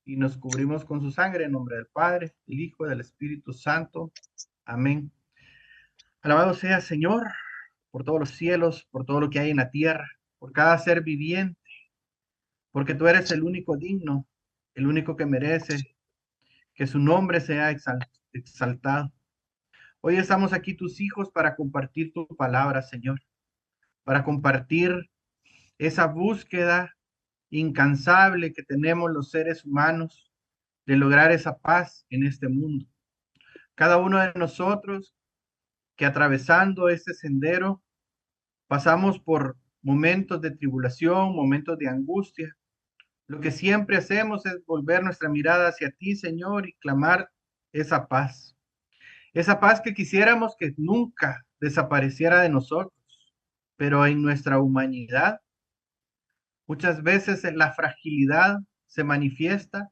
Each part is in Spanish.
y nos cubrimos con su sangre en nombre del Padre, del Hijo y del Espíritu Santo. Amén. Alabado sea, Señor, por todos los cielos, por todo lo que hay en la tierra, por cada ser viviente, porque tú eres el único digno, el único que merece que su nombre sea exaltado. Hoy estamos aquí tus hijos para compartir tu palabra, Señor, para compartir esa búsqueda incansable que tenemos los seres humanos de lograr esa paz en este mundo. Cada uno de nosotros que atravesando este sendero pasamos por momentos de tribulación, momentos de angustia. Lo que siempre hacemos es volver nuestra mirada hacia ti, Señor, y clamar esa paz. Esa paz que quisiéramos que nunca desapareciera de nosotros, pero en nuestra humanidad, muchas veces la fragilidad se manifiesta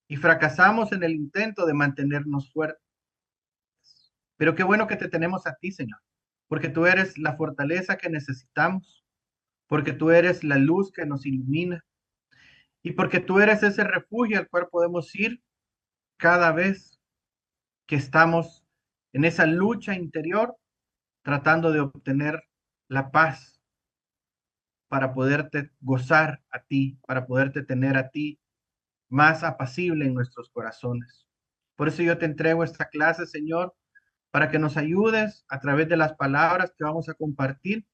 y fracasamos en el intento de mantenernos fuertes. Pero qué bueno que te tenemos a ti, Señor, porque tú eres la fortaleza que necesitamos, porque tú eres la luz que nos ilumina y porque tú eres ese refugio al cual podemos ir cada vez que estamos en esa lucha interior tratando de obtener la paz para poderte gozar a ti, para poderte tener a ti más apacible en nuestros corazones. Por eso yo te entrego esta clase, Señor, para que nos ayudes a través de las palabras que vamos a compartir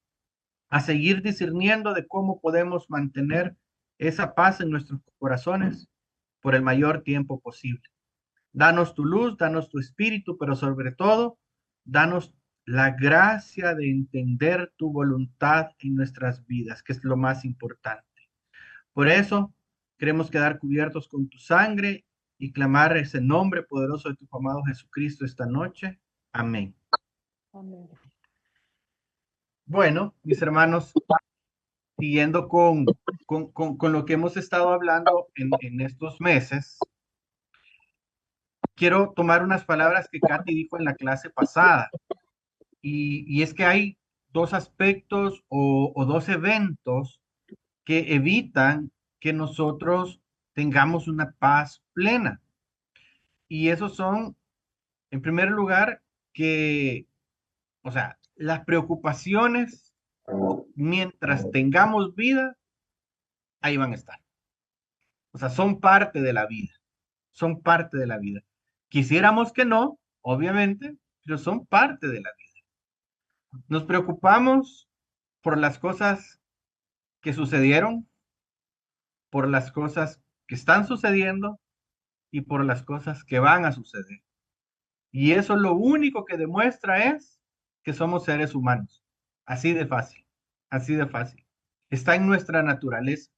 a seguir discerniendo de cómo podemos mantener esa paz en nuestros corazones por el mayor tiempo posible. Danos tu luz, danos tu espíritu, pero sobre todo, danos la gracia de entender tu voluntad en nuestras vidas, que es lo más importante. Por eso, queremos quedar cubiertos con tu sangre y clamar ese nombre poderoso de tu amado Jesucristo esta noche. Amén. Amén. Bueno, mis hermanos, siguiendo con lo que hemos estado hablando en estos meses, quiero tomar unas palabras que Katy dijo en la clase pasada. Y es que hay dos aspectos o dos eventos que evitan que nosotros tengamos una paz plena. Y esos son, en primer lugar, que, o sea, las preocupaciones, mientras tengamos vida, ahí van a estar. O sea, son parte de la vida, son parte de la vida. Quisiéramos que no, obviamente, pero son parte de la vida. Nos preocupamos por las cosas que sucedieron, por las cosas que están sucediendo y por las cosas que van a suceder. Y eso lo único que demuestra es que somos seres humanos. Así de fácil, así de fácil. Está en nuestra naturaleza.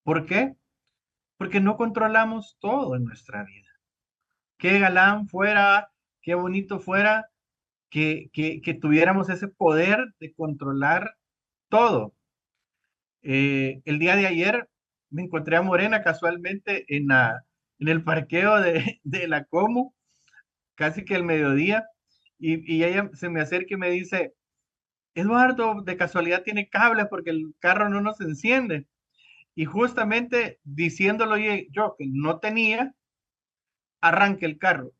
¿Por qué? Porque no controlamos todo en nuestra vida. Qué galán fuera, qué bonito fuera que tuviéramos ese poder de controlar todo. El día de ayer me encontré a Morena casualmente en el parqueo de la Comu, casi que el mediodía, y ella se me acerca y me dice, Eduardo, de casualidad tiene cables porque el carro no nos enciende. Y justamente diciéndolo yo que no tenía, arranque el carro.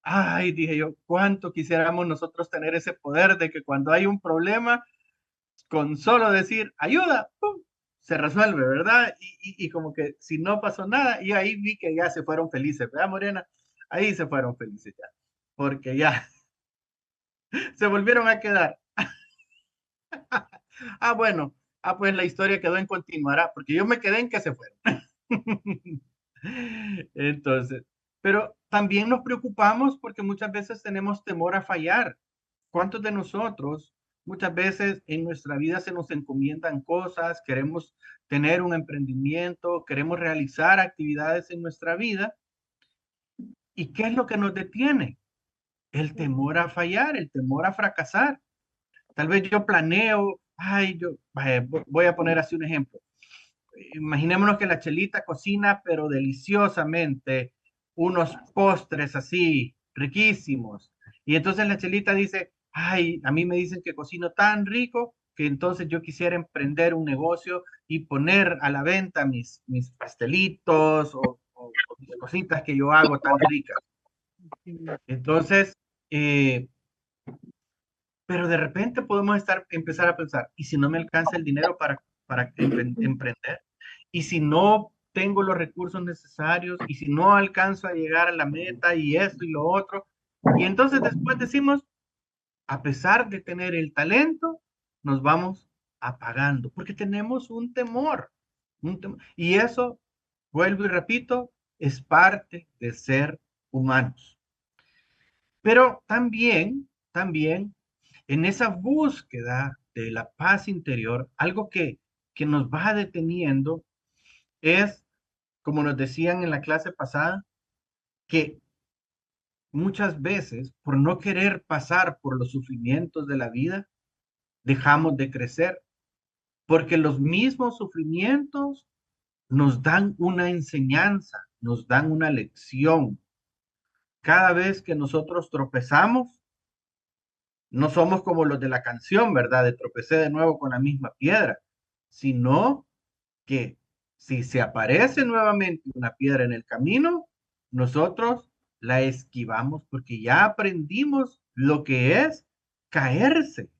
Ay, dije yo, cuánto quisiéramos nosotros tener ese poder de que cuando hay un problema, con solo decir ayuda, ¡pum!, se resuelve, ¿verdad? Y como que si no pasó nada, y ahí vi que ya se fueron felices, ¿verdad, Morena? Ahí se fueron felices ya, porque ya se volvieron a quedar. Ah, bueno, pues la historia quedó en continuará, porque yo me quedé en que se fueron. Entonces, pero también nos preocupamos porque muchas veces tenemos temor a fallar. ¿Cuántos de nosotros muchas veces en nuestra vida se nos encomiendan cosas, queremos tener un emprendimiento, queremos realizar actividades en nuestra vida? ¿Y qué es lo que nos detiene? El temor a fallar, el temor a fracasar. Tal vez yo planeo, ay, voy a poner así un ejemplo. Imaginémonos que la Chelita cocina, pero deliciosamente, unos postres así, riquísimos. Y entonces la Chelita dice, ay, a mí me dicen que cocino tan rico que entonces yo quisiera emprender un negocio y poner a la venta mis pastelitos mis cositas que yo hago tan ricas. Entonces, eh, pero de repente podemos empezar a pensar, ¿y si no me alcanza el dinero para emprender? ¿Y si no tengo los recursos necesarios? ¿Y si no alcanzo a llegar a la meta y esto y lo otro? Y entonces después decimos, a pesar de tener el talento, nos vamos apagando, porque tenemos un temor, y eso, vuelvo y repito, es parte de ser humanos. Pero también, en esa búsqueda de la paz interior, algo que nos va deteniendo es, como nos decían en la clase pasada, que muchas veces, por no querer pasar por los sufrimientos de la vida, dejamos de crecer, porque los mismos sufrimientos nos dan una enseñanza, nos dan una lección. Cada vez que nosotros tropezamos, no somos como los de la canción, ¿verdad? De tropecé de nuevo con la misma piedra, sino que si se aparece nuevamente una piedra en el camino, nosotros la esquivamos porque ya aprendimos lo que es caerse,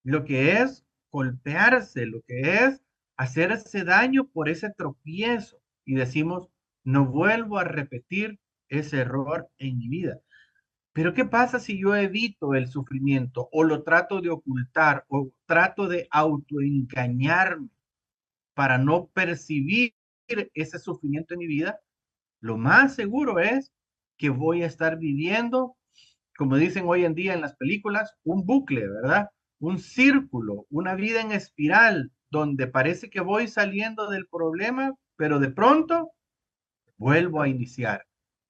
lo que es golpearse, lo que es hacerse daño por ese tropiezo. Y decimos, no vuelvo a repetir ese error en mi vida. Pero ¿qué pasa si yo evito el sufrimiento o lo trato de ocultar o trato de autoengañarme para no percibir ese sufrimiento en mi vida? Lo más seguro es que voy a estar viviendo, como dicen hoy en día en las películas, un bucle, ¿verdad? Un círculo, una vida en espiral, donde parece que voy saliendo del problema, pero de pronto vuelvo a iniciar.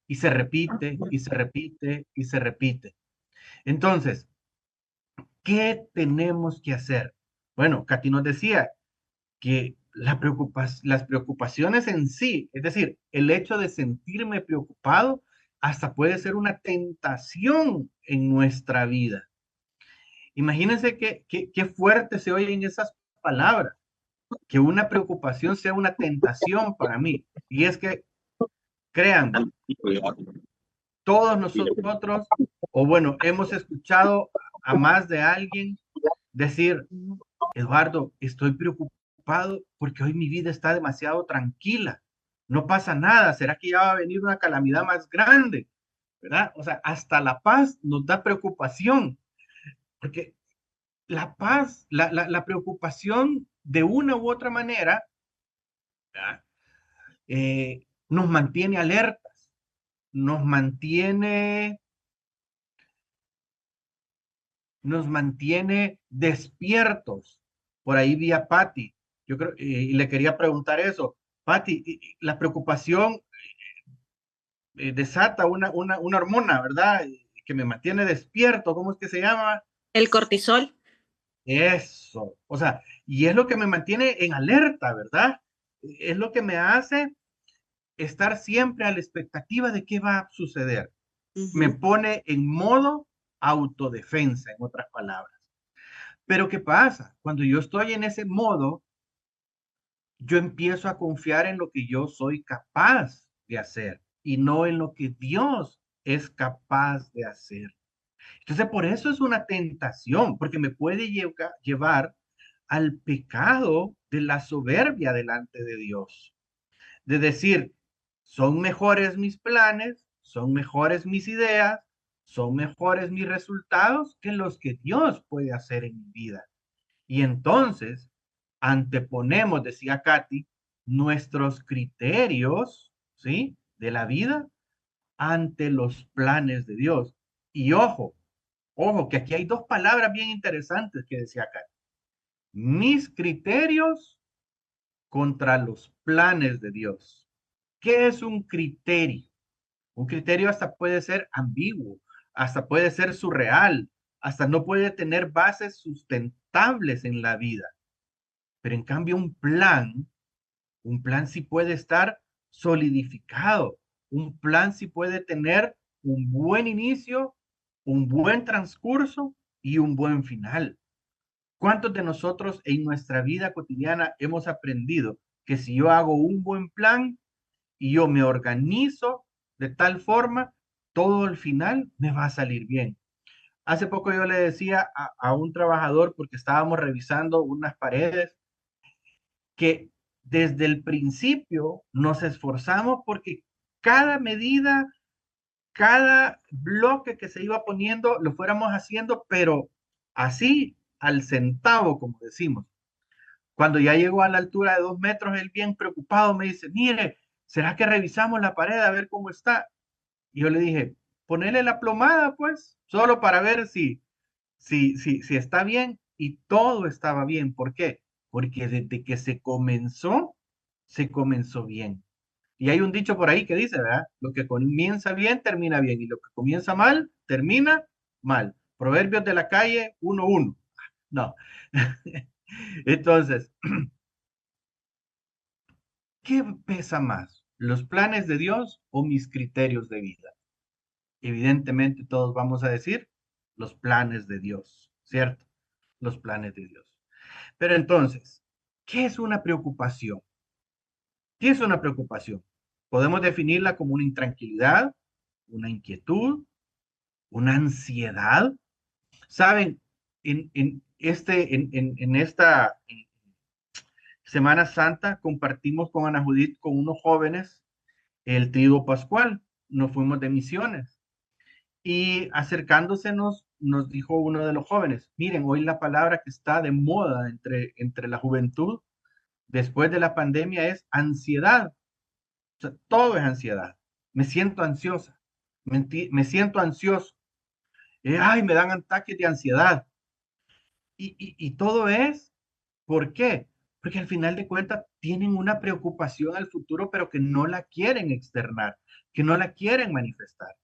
Y se repite, y se repite, y se repite. Entonces, ¿qué tenemos que hacer? Bueno, Katy nos decía que las preocupaciones en sí, es decir, el hecho de sentirme preocupado, hasta puede ser una tentación en nuestra vida. Imagínense qué fuerte se oyen esas palabras, que una preocupación sea una tentación para mí. Y es que, créanme, todos nosotros, o bueno, hemos escuchado a más de alguien decir, Eduardo, estoy preocupado porque hoy mi vida está demasiado tranquila. No pasa nada. ¿Será que ya va a venir una calamidad más grande? ¿Verdad? O sea, hasta la paz nos da preocupación, porque la paz, la preocupación de una u otra manera, ¿verdad? Nos mantiene alertas, nos mantiene, nos mantiene despiertos. Por ahí vi a Patty, yo creo, y le quería preguntar eso. Patty, la preocupación desata una hormona, ¿verdad? Que me mantiene despierto, ¿cómo es que se llama? El cortisol. Eso, o sea, y es lo que me mantiene en alerta, ¿verdad? Es lo que me hace estar siempre a la expectativa de qué va a suceder. Me Ujú. pone en modo autodefensa, en otras palabras. Pero ¿qué pasa? Cuando yo estoy en ese modo, yo empiezo a confiar en lo que yo soy capaz de hacer y no en lo que Dios es capaz de hacer. Entonces, por eso es una tentación, porque me puede llevar al pecado de la soberbia delante de Dios, de decir, son mejores mis planes, son mejores mis ideas, son mejores mis resultados que los que Dios puede hacer en mi vida. Y entonces anteponemos, decía Katy, nuestros criterios, ¿sí? De la vida ante los planes de Dios. Y ojo, que aquí hay dos palabras bien interesantes que decía Katy. Mis criterios contra los planes de Dios. ¿Qué es un criterio? Un criterio hasta puede ser ambiguo, hasta puede ser surreal, hasta no puede tener bases sustentables en la vida. Pero en cambio un plan sí puede estar solidificado, un plan sí puede tener un buen inicio, un buen transcurso y un buen final. ¿Cuántos de nosotros en nuestra vida cotidiana hemos aprendido que si yo hago un buen plan y yo me organizo de tal forma, todo al final me va a salir bien. Hace poco yo le decía a un trabajador, porque estábamos revisando unas paredes, que desde el principio nos esforzamos porque cada medida, cada bloque que se iba poniendo, lo fuéramos haciendo, pero así al centavo, como decimos. Cuando ya llegó a la altura de 2 metros, él bien preocupado me dice, mire, ¿será que revisamos la pared a ver cómo está? Y yo le dije, ponele la plomada, pues, solo para ver si está bien. Y todo estaba bien. ¿Por qué? Porque desde que se comenzó bien. Y hay un dicho por ahí que dice, ¿verdad? Lo que comienza bien, termina bien. Y lo que comienza mal, termina mal. Proverbios de la calle 1:1. No. Entonces, ¿qué pesa más? ¿Los planes de Dios o mis criterios de vida? Evidentemente todos vamos a decir los planes de Dios, ¿cierto? Los planes de Dios. Pero entonces, ¿qué es una preocupación? ¿Qué es una preocupación? Podemos definirla como una intranquilidad, una inquietud, una ansiedad. Saben, en esta Semana Santa compartimos con Ana Judith, con unos jóvenes, el triduo pascual. Nos fuimos de misiones. Y acercándosenos, nos dijo uno de los jóvenes, miren, hoy la palabra que está de moda entre la juventud después de la pandemia es ansiedad. O sea, todo es ansiedad. Me siento ansiosa, me siento ansioso. Ay, me dan ataques de ansiedad. Y todo es, ¿por qué? Porque al final de cuentas tienen una preocupación al futuro, pero que no la quieren externar, que no la quieren manifestar.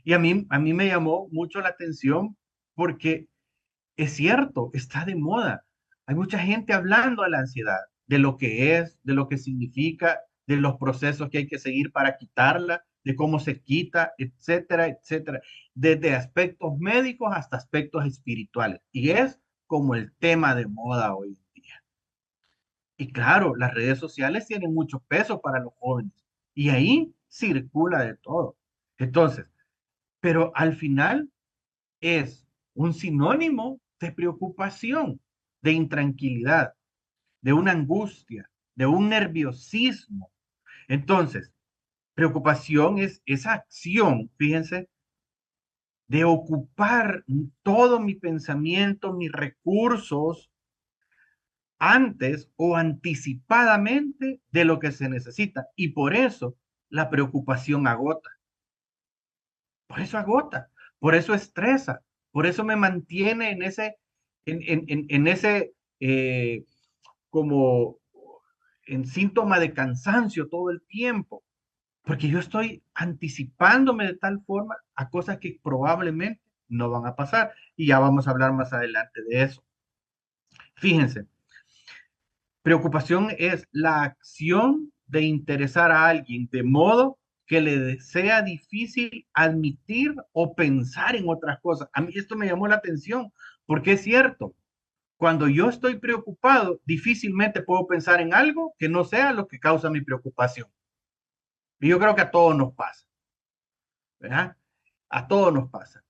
Y a mí me llamó mucho la atención porque es cierto, está de moda. Hay mucha gente hablando de la ansiedad, de lo que es, de lo que significa, de los procesos que hay que seguir para quitarla, de cómo se quita, etcétera, etcétera. Desde aspectos médicos hasta aspectos espirituales. Y es como el tema de moda hoy en día. Y claro, las redes sociales tienen mucho peso para los jóvenes. Y ahí circula de todo. Entonces, pero al final es un sinónimo de preocupación, de intranquilidad, de una angustia, de un nerviosismo. Entonces, preocupación es esa acción, fíjense, de ocupar todo mi pensamiento, mis recursos antes o anticipadamente de lo que se necesita. Y por eso la preocupación agota. Por eso agota, por eso estresa, por eso me mantiene en ese, como en síntoma de cansancio todo el tiempo, porque yo estoy anticipándome de tal forma a cosas que probablemente no van a pasar. Y ya vamos a hablar más adelante de eso. Fíjense, preocupación es la acción de interesar a alguien de modo que le sea difícil admitir o pensar en otras cosas. A mí esto me llamó la atención porque es cierto, cuando yo estoy preocupado, difícilmente puedo pensar en algo que no sea lo que causa mi preocupación. Y yo creo que a todos nos pasa, ¿verdad? A todos nos pasa.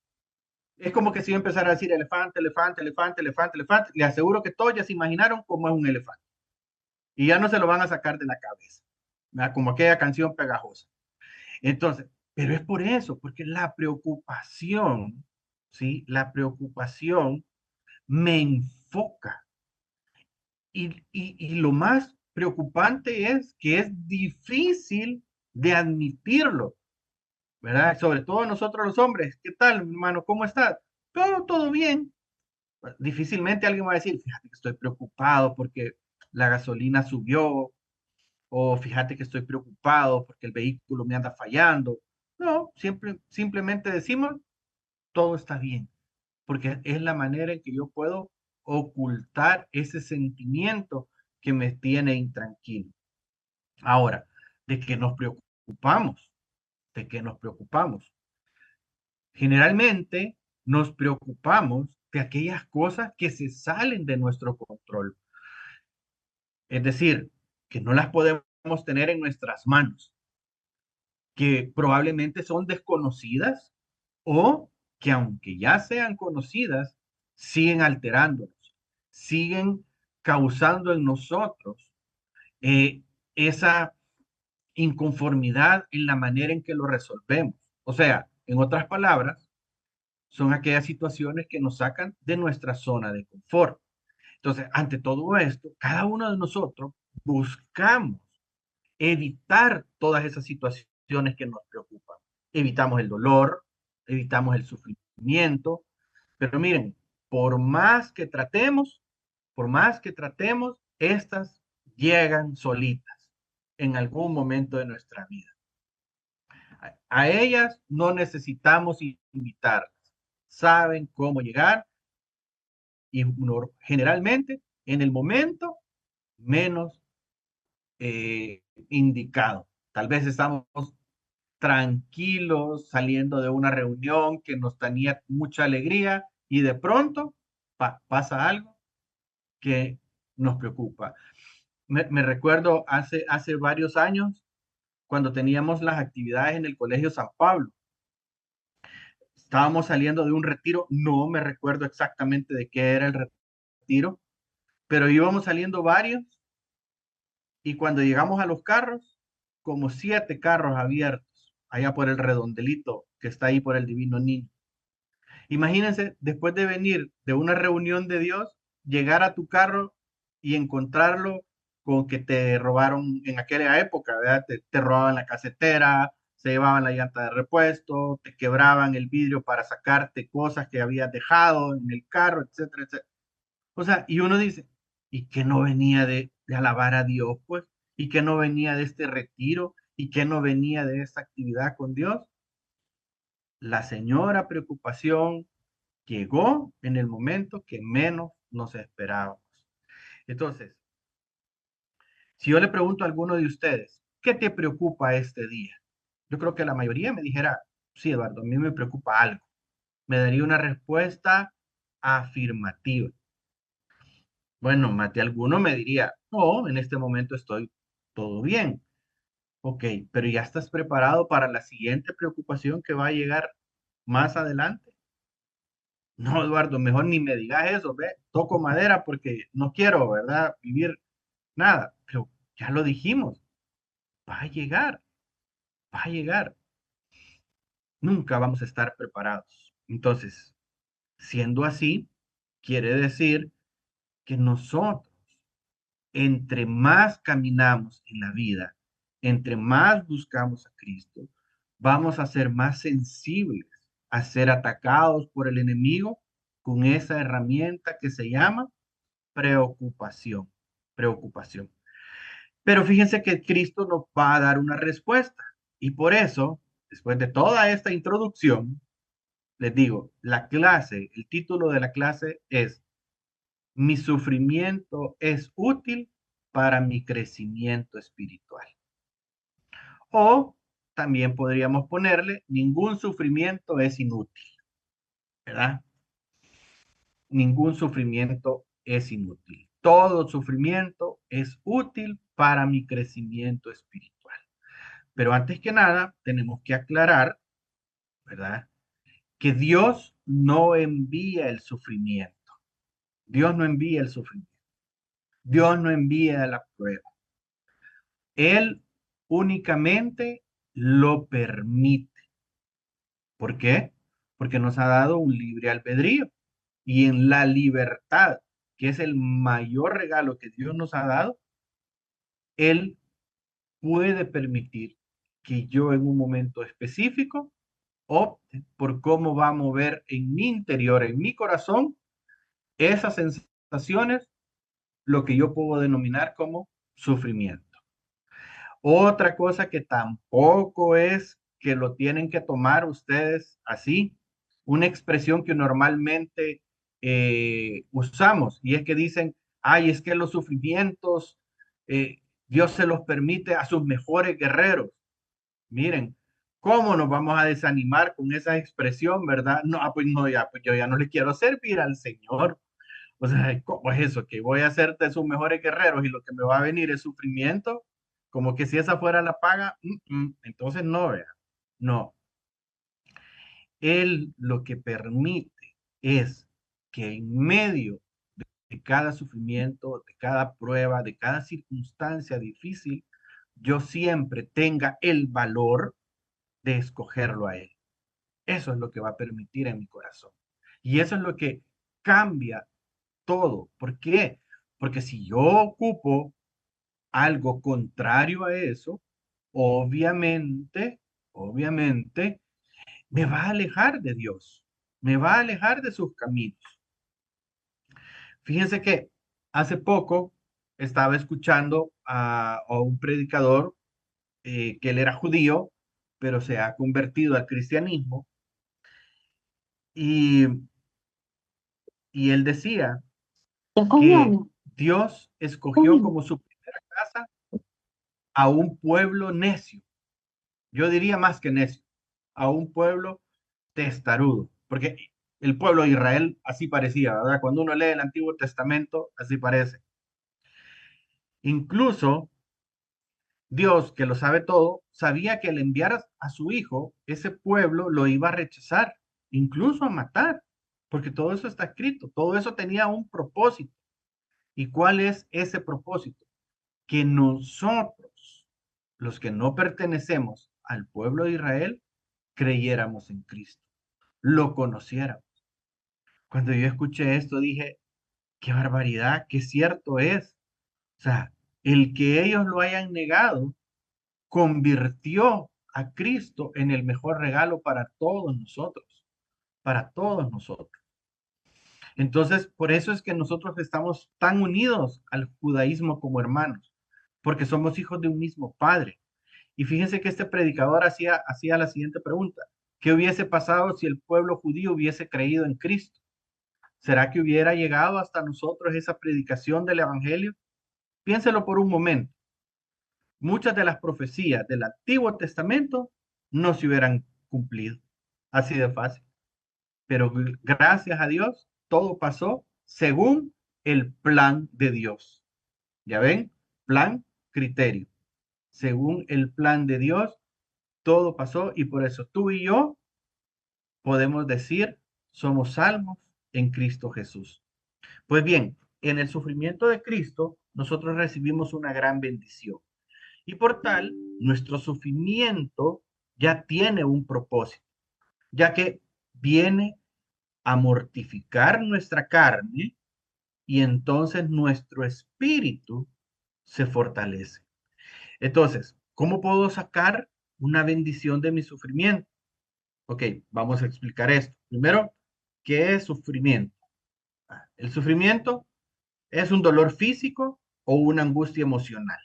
Es como que si yo empezara a decir elefante, elefante, elefante, elefante, elefante, le aseguro que todos ya se imaginaron cómo es un elefante y ya no se lo van a sacar de la cabeza, ¿verdad? Como aquella canción pegajosa. Entonces, pero es por eso, porque la preocupación, ¿sí? La preocupación me enfoca. Y lo más preocupante es que es difícil de admitirlo, ¿verdad? Sobre todo nosotros los hombres. ¿Qué tal, hermano? ¿Cómo estás? Todo bien. Difícilmente alguien va a decir, fíjate que estoy preocupado porque la gasolina subió, o fíjate que estoy preocupado porque el vehículo me anda fallando. No, simplemente decimos, todo está bien, porque es la manera en que yo puedo ocultar ese sentimiento que me tiene intranquilo. Ahora, ¿de qué nos preocupamos? ¿De qué nos preocupamos? Generalmente nos preocupamos de aquellas cosas que se salen de nuestro control. Es decir, que no las podemos tener en nuestras manos. que probablemente son desconocidas o que aunque ya sean conocidas, siguen alterándonos, siguen causando en nosotros eh, esa inconformidad en la manera en que lo resolvemos. O sea, en otras palabras, son aquellas situaciones que nos sacan de nuestra zona de confort. Entonces, ante todo esto, cada uno de nosotros buscamos evitar todas esas situaciones que nos preocupan. Evitamos el dolor, evitamos el sufrimiento, pero miren, por más que tratemos, por más que tratemos, estas llegan solitas en algún momento de nuestra vida. A ellas no necesitamos invitarlas. Saben cómo llegar y generalmente en el momento menos indicado. Tal vez estamos tranquilos saliendo de una reunión que nos tenía mucha alegría y de pronto pasa algo que nos preocupa. Me recuerdo hace varios años cuando teníamos las actividades en el Colegio San Pablo. Estábamos saliendo de un retiro, no me recuerdo exactamente de qué era el retiro, pero íbamos saliendo varios y cuando llegamos a los carros, como 7 carros abiertos, allá por el redondelito que está ahí por el Divino Niño. Imagínense, después de venir de una reunión de Dios, llegar a tu carro y encontrarlo con que te robaron en aquella época, ¿verdad? Te robaban la casetera, se llevaban la llanta de repuesto, te quebraban el vidrio para sacarte cosas que habías dejado en el carro, etcétera, etcétera. O sea, y uno dice, ¿y que no venía de alabar a Dios, pues? ¿Y que no venía de este retiro? ¿Y que no venía de esta actividad con Dios? La señora preocupación llegó en el momento que menos nos esperábamos. Entonces, si yo le pregunto a alguno de ustedes, ¿qué te preocupa este día? Yo creo que la mayoría me dijera, sí, Eduardo, a mí me preocupa algo. Me daría una respuesta afirmativa. Bueno, más de alguno me diría, no, en este momento estoy todo bien. Ok, pero ya estás preparado para la siguiente preocupación que va a llegar más adelante. No, Eduardo, mejor ni me digas eso, ve, toco madera porque no quiero, ¿verdad? Vivir nada, pero ya lo dijimos, va a llegar, va a llegar. Nunca vamos a estar preparados. Entonces, siendo así, quiere decir que nosotros, entre más caminamos en la vida, entre más buscamos a Cristo, vamos a ser más sensibles a ser atacados por el enemigo con esa herramienta que se llama preocupación, preocupación. Pero fíjense que Cristo nos va a dar una respuesta. Y por eso, después de toda esta introducción, les digo, la clase, el título de la clase es Mi sufrimiento es útil para mi crecimiento espiritual. O también podríamos ponerle, ningún sufrimiento es inútil, ¿verdad? Ningún sufrimiento es inútil. Todo sufrimiento es útil para mi crecimiento espiritual. Pero antes que nada, tenemos que aclarar, ¿verdad? Que Dios no envía el sufrimiento. Dios no envía el sufrimiento. Dios no envía la prueba. Él únicamente lo permite. ¿Por qué? Porque nos ha dado un libre albedrío. Y en la libertad, que es el mayor regalo que Dios nos ha dado, Él puede permitir que yo en un momento específico opte por cómo va a mover en mi interior, en mi corazón, esas sensaciones, lo que yo puedo denominar como sufrimiento. Otra cosa que tampoco es que lo tienen que tomar ustedes así, una expresión que normalmente usamos, y es que dicen, ay, es que los sufrimientos Dios se los permite a sus mejores guerreros. Miren, ¿cómo nos vamos a desanimar con esa expresión, verdad? No, pues no, ya, pues yo ya no le quiero servir al Señor. O sea, ¿cómo es eso? Que voy a ser de sus mejores guerreros y lo que me va a venir es sufrimiento. como que si esa fuera la paga, entonces no, vea. No, Él lo que permite es que en medio de cada sufrimiento, de cada prueba, de cada circunstancia difícil, yo siempre tenga el valor de escogerlo a Él. Eso es lo que va a permitir en mi corazón. Y eso es lo que cambia todo. ¿Por qué? Porque si yo ocupo algo contrario a eso, obviamente, me va a alejar de Dios, me va a alejar de sus caminos. Fíjense que hace poco estaba escuchando a un predicador que él era judío, pero se ha convertido al cristianismo y, y él decía Ya que comió, Dios escogió comió. como su primera casa a un pueblo necio. Yo diría más que necio, a un pueblo testarudo, porque el pueblo de Israel así parecía, ¿verdad? Cuando uno lee el Antiguo Testamento, así parece. Incluso Dios, que lo sabe todo, sabía que al enviar a su hijo, ese pueblo lo iba a rechazar, incluso a matar, porque todo eso está escrito, todo eso tenía un propósito. ¿Y cuál es ese propósito? Que nosotros, los que no pertenecemos al pueblo de Israel, creyéramos en Cristo, lo conociéramos. Cuando yo escuché esto dije, qué barbaridad, qué cierto es. O sea, el que ellos lo hayan negado convirtió a Cristo en el mejor regalo para todos nosotros, para todos nosotros. Entonces, por eso es que nosotros estamos tan unidos al judaísmo como hermanos, porque somos hijos de un mismo Padre. Y fíjense que este predicador hacía la siguiente pregunta: ¿qué hubiese pasado si el pueblo judío hubiese creído en Cristo? ¿Será que hubiera llegado hasta nosotros esa predicación del Evangelio? Piénselo por un momento. Muchas de las profecías del Antiguo Testamento no se hubieran cumplido. Así de fácil. Pero gracias a Dios, todo pasó según el plan de Dios. ¿Ya ven? Plan, criterio. Según el plan de Dios, todo pasó y por eso tú y yo podemos decir, somos salvos en Cristo Jesús. Pues bien, en el sufrimiento de Cristo, nosotros recibimos una gran bendición. Y por tal, nuestro sufrimiento ya tiene un propósito, ya que viene a mortificar nuestra carne y entonces nuestro espíritu se fortalece. Entonces, ¿cómo puedo sacar una bendición de mi sufrimiento? Ok, vamos a explicar esto. Primero, ¿qué es sufrimiento? El sufrimiento es un dolor físico o una angustia emocional.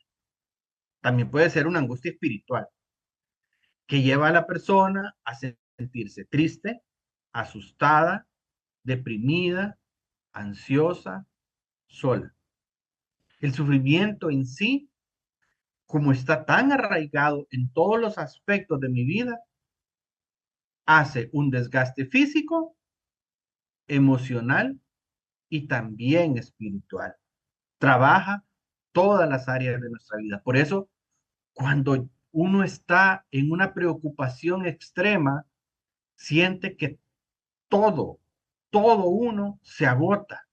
También puede ser una angustia espiritual que lleva a la persona a sentirse triste, asustada, deprimida, ansiosa, sola. El sufrimiento en sí, como está tan arraigado en todos los aspectos de mi vida, hace un desgaste físico, emocional y también espiritual. Trabaja todas las áreas de nuestra vida. Por eso, cuando uno está en una preocupación extrema, siente que todo, todo uno se agota.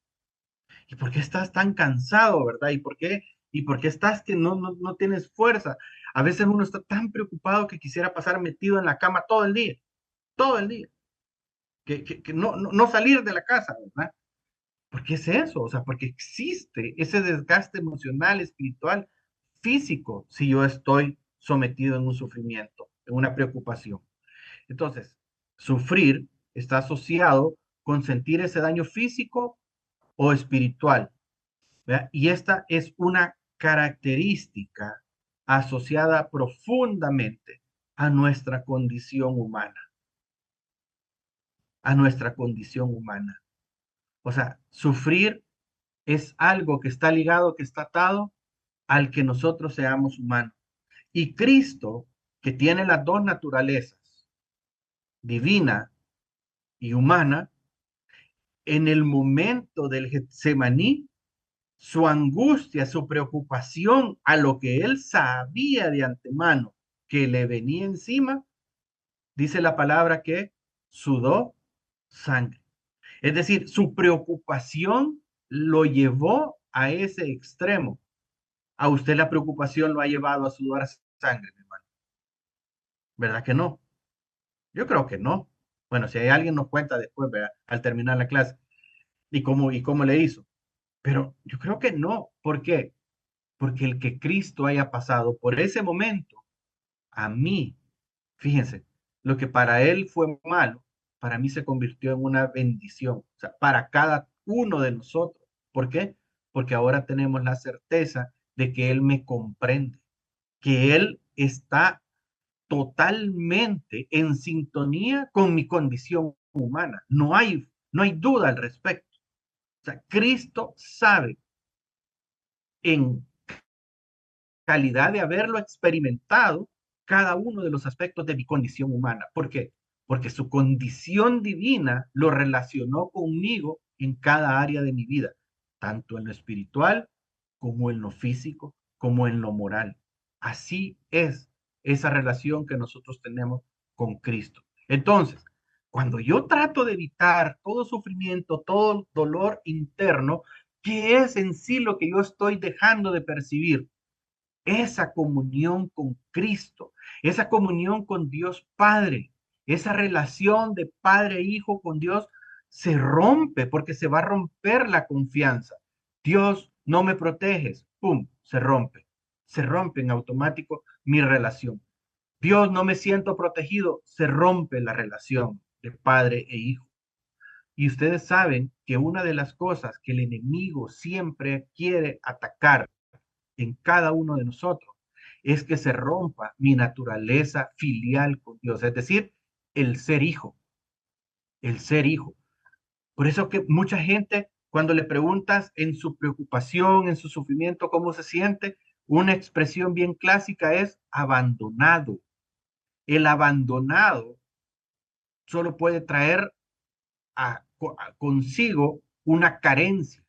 ¿Y por qué estás tan cansado, verdad? ¿Y por qué estás que no tienes fuerza? A veces uno está tan preocupado que quisiera pasar metido en la cama todo el día, que no salir de la casa, ¿verdad? ¿Por qué es eso? O sea, porque existe ese desgaste emocional, espiritual, físico, si yo estoy sometido en un sufrimiento, en una preocupación. Entonces, sufrir está asociado con sentir ese daño físico o espiritual, ¿verdad? Y esta es una característica asociada profundamente a nuestra condición humana, a nuestra condición humana. O sea, sufrir es algo que está ligado, que está atado al que nosotros seamos humanos. Y Cristo, que tiene las dos naturalezas, divina y humana, en el momento del Getsemaní su angustia, su preocupación a lo que él sabía de antemano que le venía encima, dice la palabra que sudó sangre. Es decir, su preocupación lo llevó a ese extremo. A usted la preocupación lo ha llevado a sudar sangre, mi hermano. ¿Verdad que no? Yo creo que no. Bueno, si hay alguien nos cuenta después, ¿verdad? Al terminar la clase, y cómo le hizo. Pero yo creo que no. ¿Por qué? Porque el que Cristo haya pasado por ese momento, a mí, fíjense, lo que para él fue malo, para mí se convirtió en una bendición. O sea, para cada uno de nosotros. ¿Por qué? Porque ahora tenemos la certeza de que Él me comprende, que Él está totalmente en sintonía con mi condición humana. No hay duda al respecto. O sea, Cristo sabe en calidad de haberlo experimentado cada uno de los aspectos de mi condición humana. ¿Por qué? Porque su condición divina lo relacionó conmigo en cada área de mi vida, tanto en lo espiritual como en lo físico, como en lo moral. Así es esa relación que nosotros tenemos con Cristo. Entonces, cuando yo trato de evitar todo sufrimiento, todo dolor interno, ¿qué es en sí lo que yo estoy dejando de percibir? Esa comunión con Cristo, esa comunión con Dios Padre, esa relación de padre e hijo con Dios se rompe porque se va a romper la confianza. Dios, no me proteges, ¡pum!, se rompe en automático mi relación. Dios, no me siento protegido, se rompe la relación de padre e hijo. Y ustedes saben que una de las cosas que el enemigo siempre quiere atacar en cada uno de nosotros es que se rompa mi naturaleza filial con Dios, es decir, el ser hijo, el ser hijo. Por eso que mucha gente, cuando le preguntas en su preocupación, en su sufrimiento, cómo se siente, una expresión bien clásica es abandonado. El abandonado solo puede traer consigo una carencia.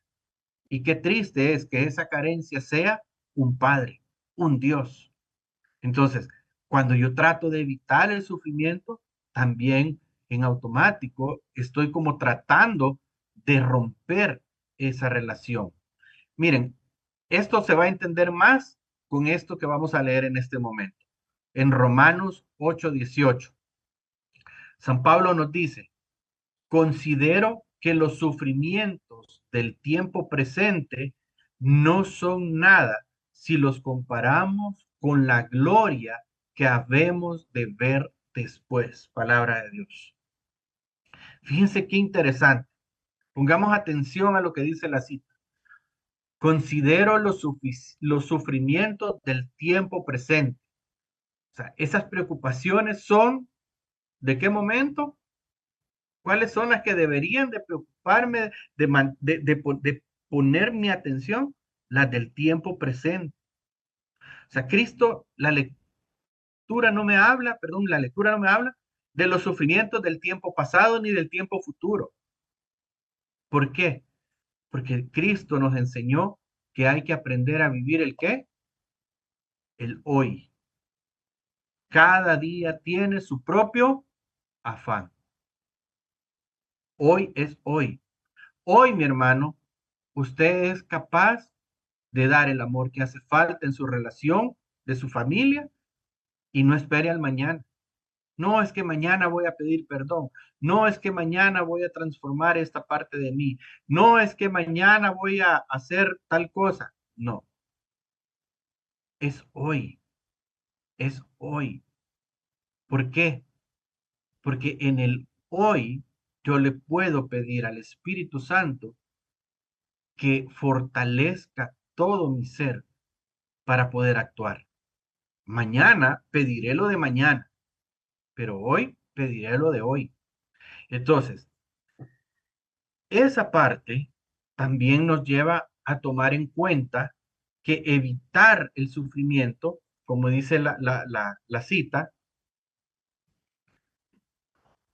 Y qué triste es que esa carencia sea un padre, un Dios. Entonces, cuando yo trato de evitar el sufrimiento, también en automático estoy como tratando de romper esa relación. Miren, esto se va a entender más con esto que vamos a leer en este momento. En Romanos 8:18, San Pablo nos dice, considero que los sufrimientos del tiempo presente no son nada si los comparamos con la gloria que habemos de ver después. Palabra de Dios. Fíjense qué interesante. Pongamos atención a lo que dice la cita. Considero los sufrimientos del tiempo presente. O sea, esas preocupaciones son, ¿de qué momento? ¿Cuáles son las que deberían de preocuparme, de poner mi atención? Las del tiempo presente. O sea, Cristo, la lectura no me habla de los sufrimientos del tiempo pasado ni del tiempo futuro. ¿Por qué? Porque Cristo nos enseñó que hay que aprender a vivir el qué, el hoy. Cada día tiene su propio afán. Hoy es hoy. Hoy, mi hermano, usted es capaz de dar el amor que hace falta en su relación, de su familia, y no espere al mañana. No es que mañana voy a pedir perdón. No es que mañana voy a transformar esta parte de mí. No es que mañana voy a hacer tal cosa. No, es hoy, es hoy. ¿Por qué? Porque en el hoy yo le puedo pedir al Espíritu Santo que fortalezca todo mi ser para poder actuar. Mañana pediré lo de mañana, pero hoy pediré lo de hoy. Entonces, esa parte también nos lleva a tomar en cuenta que evitar el sufrimiento, como dice la cita,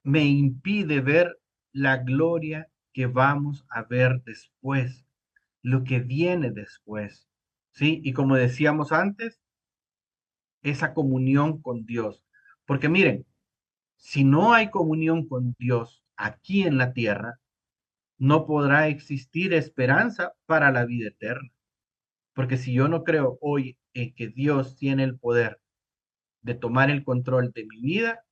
me impide ver la gloria que vamos a ver después. lo que viene después. ¿Sí? Y como decíamos antes, esa comunión con Dios. Porque miren, si no hay comunión con Dios aquí en la tierra, no podrá existir esperanza para la vida eterna. Porque si yo no creo hoy en que Dios tiene el poder de tomar el control de mi vida,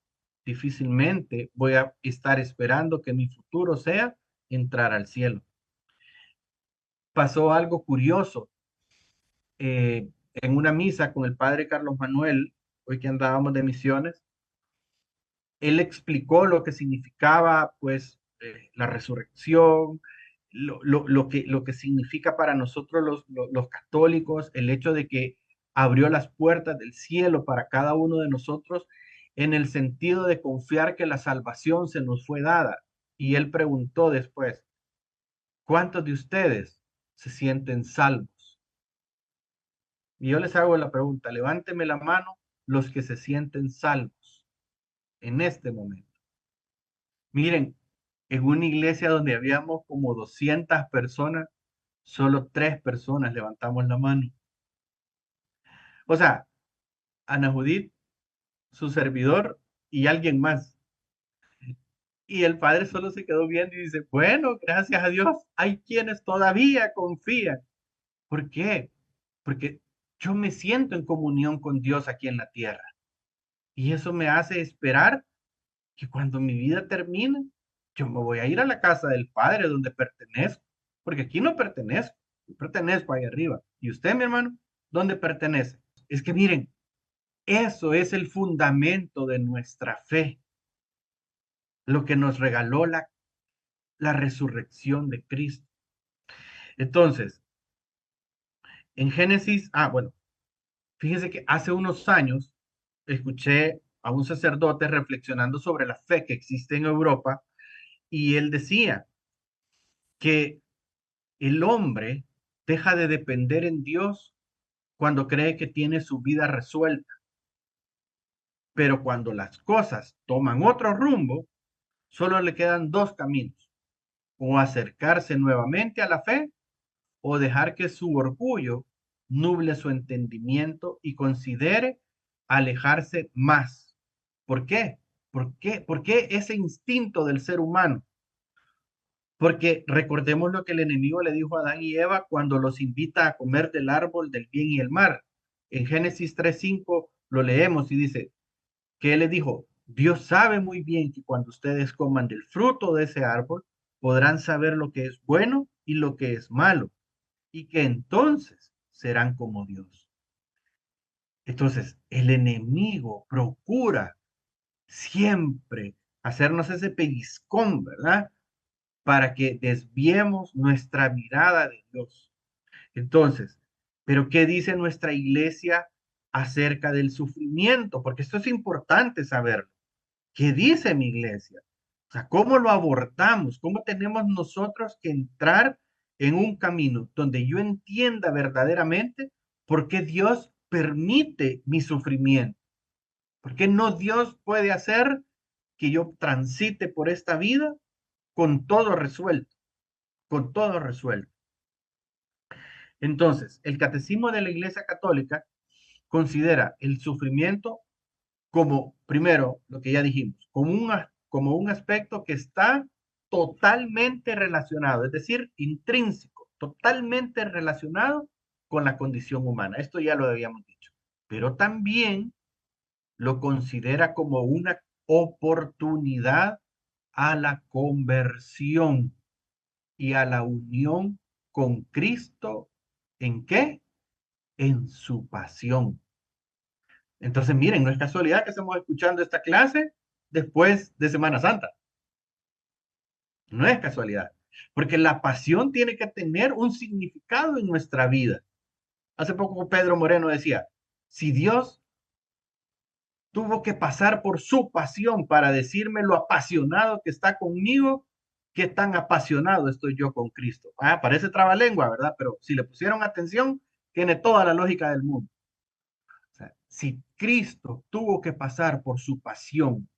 difícilmente voy a estar esperando que mi futuro sea entrar al cielo. Pasó algo curioso en una misa con el padre Carlos Manuel, hoy que andábamos de misiones. Él explicó lo que significaba, pues, la resurrección, lo que significa para nosotros los católicos, el hecho de que abrió las puertas del cielo para cada uno de nosotros, en el sentido de confiar que la salvación se nos fue dada. Y él preguntó después, ¿cuántos de ustedes se sienten salvos? Y yo les hago la pregunta, levánteme la mano los que se sienten salvos en este momento. Miren, en una iglesia donde habíamos como 200 personas, solo 3 personas levantamos la mano. O sea, Ana Judith, su servidor y alguien más. Y el padre solo se quedó viendo y dice, bueno, gracias a Dios, hay quienes todavía confían. ¿Por qué? Porque yo me siento en comunión con Dios aquí en la tierra. Y eso me hace esperar que cuando mi vida termine, yo me voy a ir a la casa del Padre donde pertenezco, porque aquí no pertenezco, yo pertenezco ahí arriba. ¿Y usted, mi hermano, dónde pertenece? Es que miren, eso es el fundamento de nuestra fe, lo que nos regaló la resurrección de Cristo. Entonces, en Génesis, bueno, fíjense que hace unos años escuché a un sacerdote reflexionando sobre la fe que existe en Europa y él decía que el hombre deja de depender en Dios cuando cree que tiene su vida resuelta, pero cuando las cosas toman otro rumbo, solo le quedan dos caminos, o acercarse nuevamente a la fe o dejar que su orgullo nuble su entendimiento y considere alejarse más. ¿Por qué? ¿Por qué ese instinto del ser humano? Porque recordemos lo que el enemigo le dijo a Adán y Eva cuando los invita a comer del árbol del bien y el mal. En Génesis 3:5 lo leemos y dice que él le dijo, Dios sabe muy bien que cuando ustedes coman del fruto de ese árbol, podrán saber lo que es bueno y lo que es malo, y que entonces serán como Dios. Entonces, el enemigo procura siempre hacernos ese pellizcón, ¿verdad? Para que desviemos nuestra mirada de Dios. Entonces, ¿pero qué dice nuestra iglesia acerca del sufrimiento? Porque esto es importante saberlo. ¿Qué dice mi iglesia? O sea, ¿cómo lo abordamos? ¿Cómo tenemos nosotros que entrar en un camino donde yo entienda verdaderamente por qué Dios permite mi sufrimiento? ¿Por qué no Dios puede hacer que yo transite por esta vida con todo resuelto? Con todo resuelto. Entonces, el catecismo de la Iglesia Católica considera el sufrimiento como, primero, lo que ya dijimos, como un aspecto que está totalmente relacionado, es decir, intrínseco, totalmente relacionado con la condición humana. Esto ya lo habíamos dicho. Pero también lo considera como una oportunidad a la conversión y a la unión con Cristo. ¿En qué? En su pasión. Entonces, miren, no es casualidad que estemos escuchando esta clase después de Semana Santa. No es casualidad, porque la pasión tiene que tener un significado en nuestra vida. Hace poco Pedro Moreno decía, si Dios tuvo que pasar por su pasión para decirme lo apasionado que está conmigo, qué tan apasionado estoy yo con Cristo. Parece trabalengua, ¿verdad? Pero si le pusieron atención, tiene toda la lógica del mundo. O sea, si Cristo tuvo que pasar por su pasión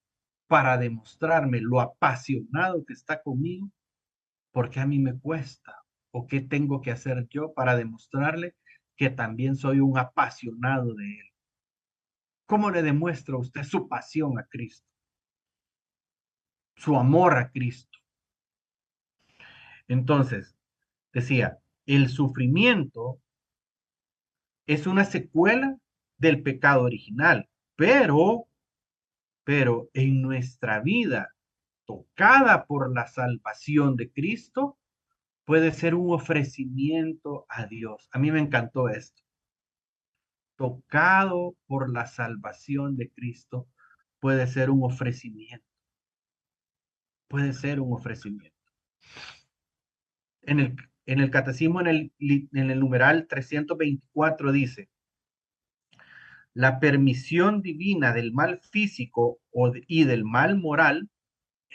para demostrarme lo apasionado que está conmigo, porque a mí me cuesta. ¿O qué tengo que hacer yo para demostrarle que también soy un apasionado de Él? ¿Cómo le demuestra a usted su pasión a Cristo, su amor a Cristo? Entonces, decía, el sufrimiento es una secuela del pecado original, pero, pero en nuestra vida tocada por la salvación de Cristo, puede ser un ofrecimiento a Dios. A mí me encantó esto. Tocado por la salvación de Cristo, puede ser un ofrecimiento. Puede ser un ofrecimiento. En el, en el catecismo, en el numeral 324 dice, la permisión divina del mal físico y del mal moral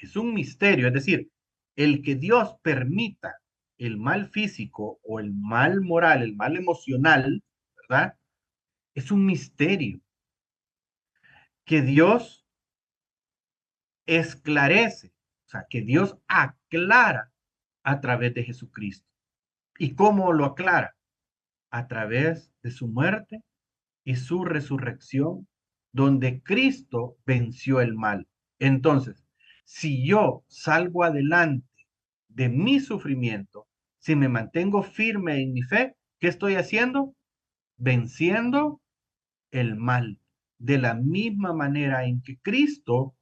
es un misterio, es decir, el que Dios permita el mal físico o el mal moral, el mal emocional, ¿verdad? Es un misterio que Dios esclarece, o sea, que Dios aclara a través de Jesucristo. ¿Y cómo lo aclara? A través de su muerte y su resurrección, donde Cristo venció el mal. Entonces, si yo salgo adelante de mi sufrimiento, si me mantengo firme en mi fe, ¿qué estoy haciendo? Venciendo el mal. De la misma manera en que Cristo,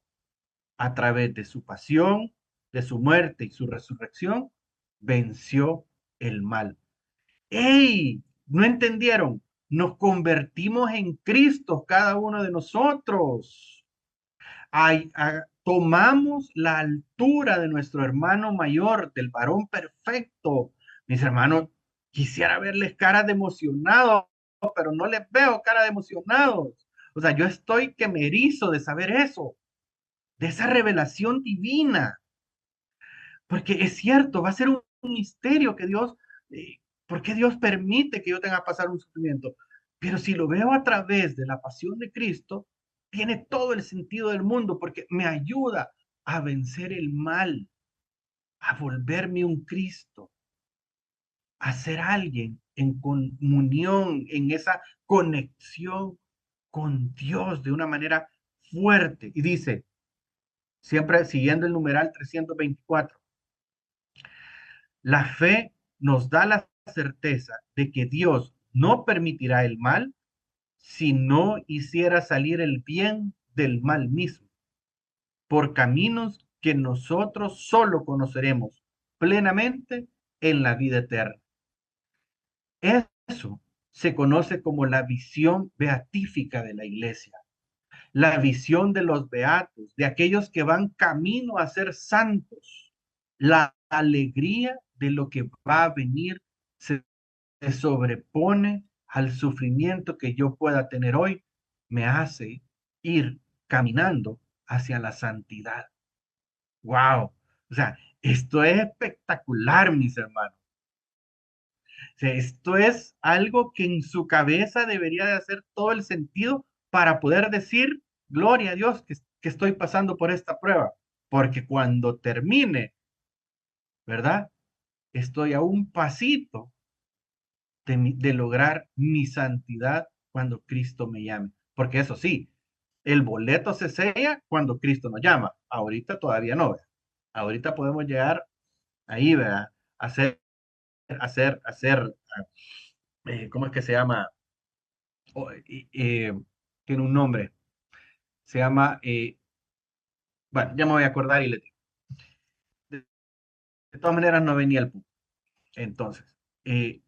a través de su pasión, de su muerte y su resurrección, venció el mal. ¡Ey! ¿No entendieron? Nos convertimos en Cristo, cada uno de nosotros. Tomamos la altura de nuestro hermano mayor, del varón perfecto. Mis hermanos, quisiera verles cara de emocionados, pero no les veo cara de emocionados. O sea, yo estoy que me erizo de saber eso, de esa revelación divina. Porque es cierto, va a ser un misterio que Dios, ¿por qué Dios permite que yo tenga que pasar un sufrimiento? Pero si lo veo a través de la pasión de Cristo, tiene todo el sentido del mundo porque me ayuda a vencer el mal, a volverme un Cristo, a ser alguien en comunión, en esa conexión con Dios de una manera fuerte. Y dice, siempre siguiendo el numeral 324, la fe nos da la certeza de que Dios no permitirá el mal si no hiciera salir el bien del mal mismo, por caminos que nosotros solo conoceremos plenamente en la vida eterna. Eso se conoce como la visión beatífica de la iglesia, la visión de los beatos, de aquellos que van camino a ser santos. La alegría de lo que va a venir se sobrepone al sufrimiento que yo pueda tener hoy, me hace ir caminando hacia la santidad. ¡Wow! O sea, esto es espectacular, mis hermanos. O sea, esto es algo que en su cabeza debería de hacer todo el sentido para poder decir, gloria a Dios que estoy pasando por esta prueba. Porque cuando termine, ¿verdad? Estoy a un pasito de lograr mi santidad cuando Cristo me llame. Porque eso sí, el boleto se sella cuando Cristo nos llama. Ahorita todavía no, ¿verdad? Ahorita podemos llegar ahí, ¿verdad? Hacer, ¿cómo es que se llama? Oh, tiene un nombre. Se llama, bueno, ya me voy a acordar y le digo. De todas maneras, no venía el punto. Entonces, eh,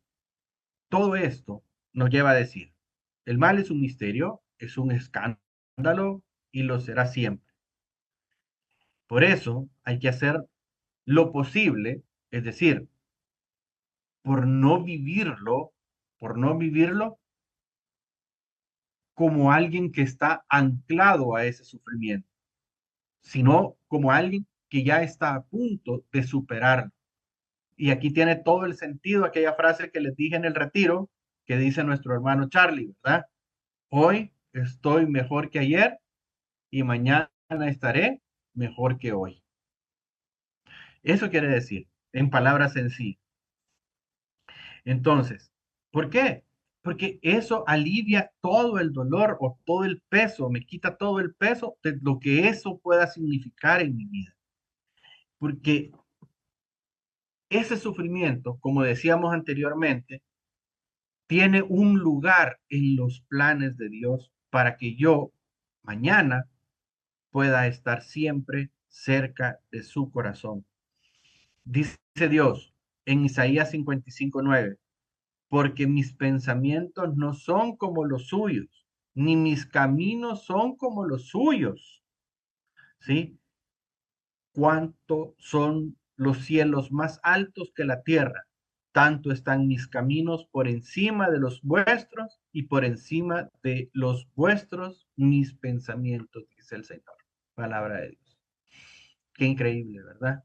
todo esto nos lleva a decir, el mal es un misterio, es un escándalo y lo será siempre. Por eso hay que hacer lo posible, es decir, por no vivirlo, por no vivirlo como alguien que está anclado a ese sufrimiento, sino como alguien que ya está a punto de superarlo. Y aquí tiene todo el sentido aquella frase que les dije en el retiro, que dice nuestro hermano Charlie, ¿verdad? Hoy estoy mejor que ayer y mañana estaré mejor que hoy. Eso quiere decir, en palabras sencillas, Entonces, ¿por qué? Porque eso alivia todo el dolor o todo el peso, me quita todo el peso de lo que eso pueda significar en mi vida. Porque ese sufrimiento, como decíamos anteriormente, tiene un lugar en los planes de Dios para que yo mañana pueda estar siempre cerca de su corazón. Dice Dios en Isaías 55:9, porque mis pensamientos no son como los suyos, ni mis caminos son como los suyos, ¿sí? Cuánto son los cielos más altos que la tierra, tanto están mis caminos por encima de los vuestros y por encima de los vuestros mis pensamientos, dice el Señor. Palabra de Dios. Qué increíble, ¿verdad?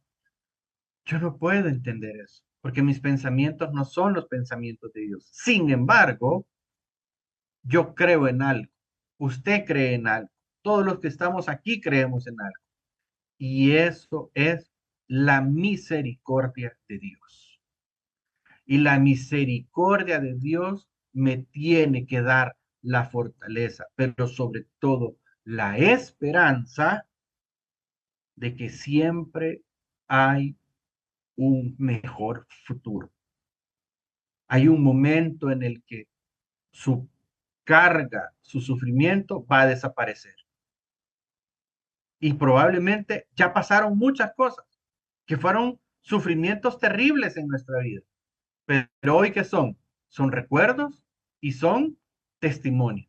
Yo no puedo entender eso, porque mis pensamientos no son los pensamientos de Dios. Sin embargo, yo creo en algo, usted cree en algo, todos los que estamos aquí creemos en algo. Y eso es la misericordia de Dios. Y la misericordia de Dios me tiene que dar la fortaleza, pero sobre todo la esperanza de que siempre hay un mejor futuro. Hay un momento en el que su carga, su sufrimiento va a desaparecer. Y probablemente ya pasaron muchas cosas que fueron sufrimientos terribles en nuestra vida. Pero hoy, ¿qué son? Son recuerdos y son testimonio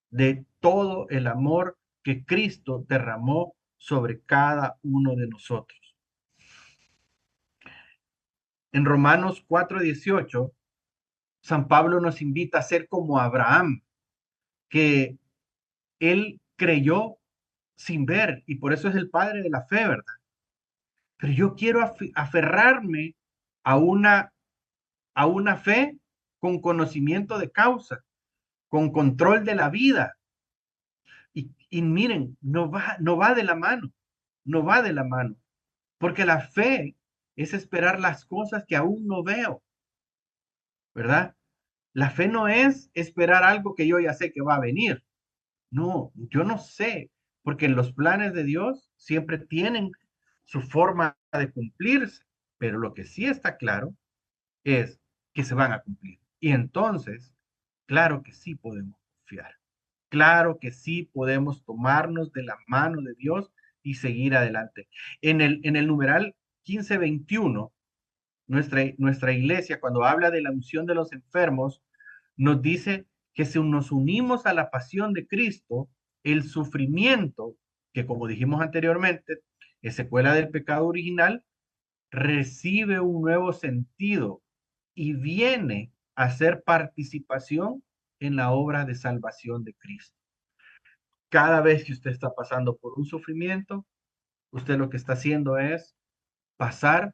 de todo el amor que Cristo derramó sobre cada uno de nosotros. En Romanos 4:18, San Pablo nos invita a ser como Abraham, que él creyó sin ver y por eso es el padre de la fe, ¿verdad? Pero yo quiero aferrarme a a una fe con conocimiento de causa, con control de la vida. Y miren, no va de la mano, no va de la mano, porque la fe es esperar las cosas que aún no veo, ¿verdad? La fe no es esperar algo que yo ya sé que va a venir. No, yo no sé, porque los planes de Dios siempre tienen su forma de cumplirse, pero lo que sí está claro es que se van a cumplir. Y entonces, claro que sí podemos confiar. Claro que sí podemos tomarnos de la mano de Dios y seguir adelante. En el numeral 1521, nuestra iglesia, cuando habla de la unción de los enfermos, nos dice que si nos unimos a la pasión de Cristo, el sufrimiento, que como dijimos anteriormente, es secuela del pecado original, recibe un nuevo sentido y viene a ser participación en la obra de salvación de Cristo. Cada vez que usted está pasando por un sufrimiento, usted lo que está haciendo es pasar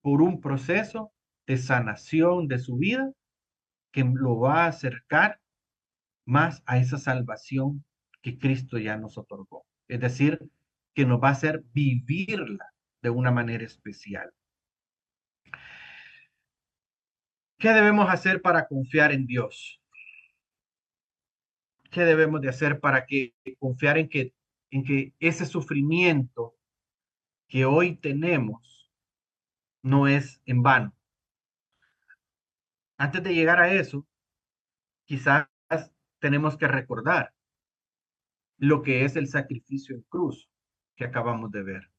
por un proceso de sanación de su vida que lo va a acercar más a esa salvación que Cristo ya nos otorgó. Es decir, que nos va a hacer vivirla de una manera especial. ¿Qué debemos hacer para confiar en Dios? ¿Qué debemos de hacer para que confiar en que ese sufrimiento que hoy tenemos no es en vano? Antes de llegar a eso, quizás tenemos que recordar lo que es el sacrificio en cruz que acabamos de ver.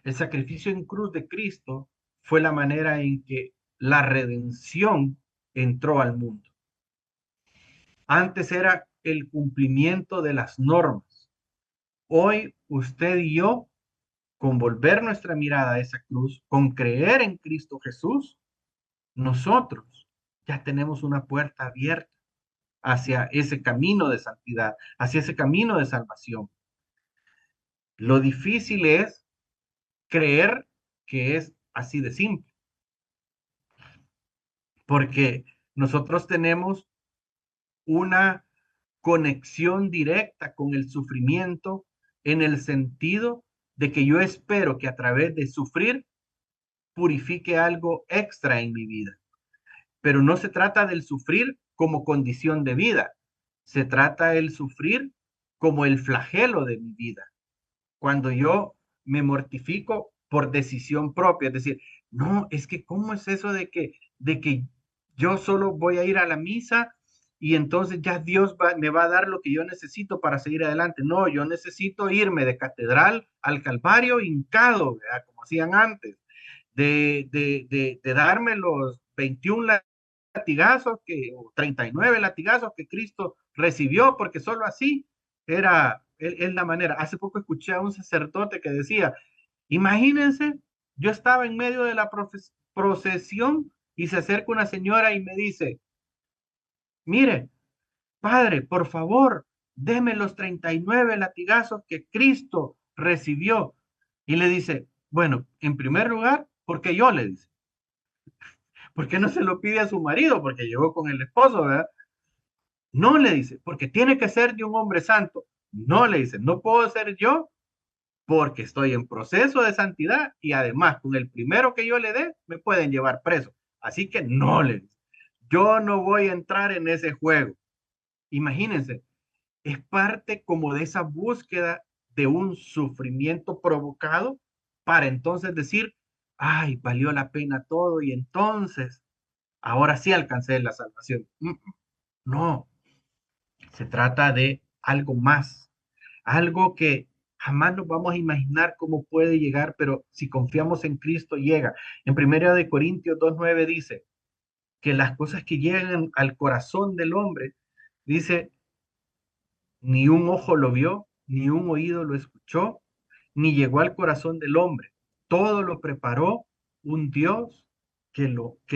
El sacrificio en cruz de Cristo fue la manera en que la redención entró al mundo. Antes era el cumplimiento de las normas. Hoy usted y yo, con volver nuestra mirada a esa cruz, con creer en Cristo Jesús, nosotros ya tenemos una puerta abierta hacia ese camino de santidad, hacia ese camino de salvación. Lo difícil es creer que es así de simple, porque nosotros tenemos una conexión directa con el sufrimiento en el sentido de que yo espero que a través de sufrir purifique algo extra en mi vida. pero no se trata del sufrir como condición de vida, se trata del sufrir como el flagelo de mi vida. Cuando yo me mortifico por decisión propia, es decir, no, es que ¿cómo es eso de que yo solo voy a ir a la misa y entonces ya me va a dar lo que yo necesito para seguir adelante? No, yo necesito irme de catedral al Calvario hincado, ¿verdad? Como hacían antes, de darme los 21 latigazos o 39 latigazos que Cristo recibió, porque solo así es la manera. Hace poco escuché a un sacerdote que decía, imagínense, yo estaba en medio de la procesión y se acerca una señora y me dice, mire, padre, por favor, deme los 39 latigazos que Cristo recibió. Y le dice, bueno, en primer lugar, porque yo le dice, ¿por qué no se lo pide a su marido? Porque llegó con el esposo, ¿verdad? No le dice, porque tiene que ser de un hombre santo. No le dice, no puedo ser yo porque estoy en proceso de santidad y además con el primero que yo le dé me pueden llevar preso. Así que no le dice, yo no voy a entrar en ese juego. Imagínense, es parte como de esa búsqueda de un sufrimiento provocado para entonces decir, ay, valió la pena todo y entonces ahora sí alcancé la salvación. No, se trata de algo más, algo que jamás nos vamos a imaginar cómo puede llegar, pero si confiamos en Cristo llega. En 1 Corintios 2:9 dice que las cosas que llegan al corazón del hombre, dice, ni un ojo lo vio, ni un oído lo escuchó, ni llegó al corazón del hombre. Todo lo preparó un Dios que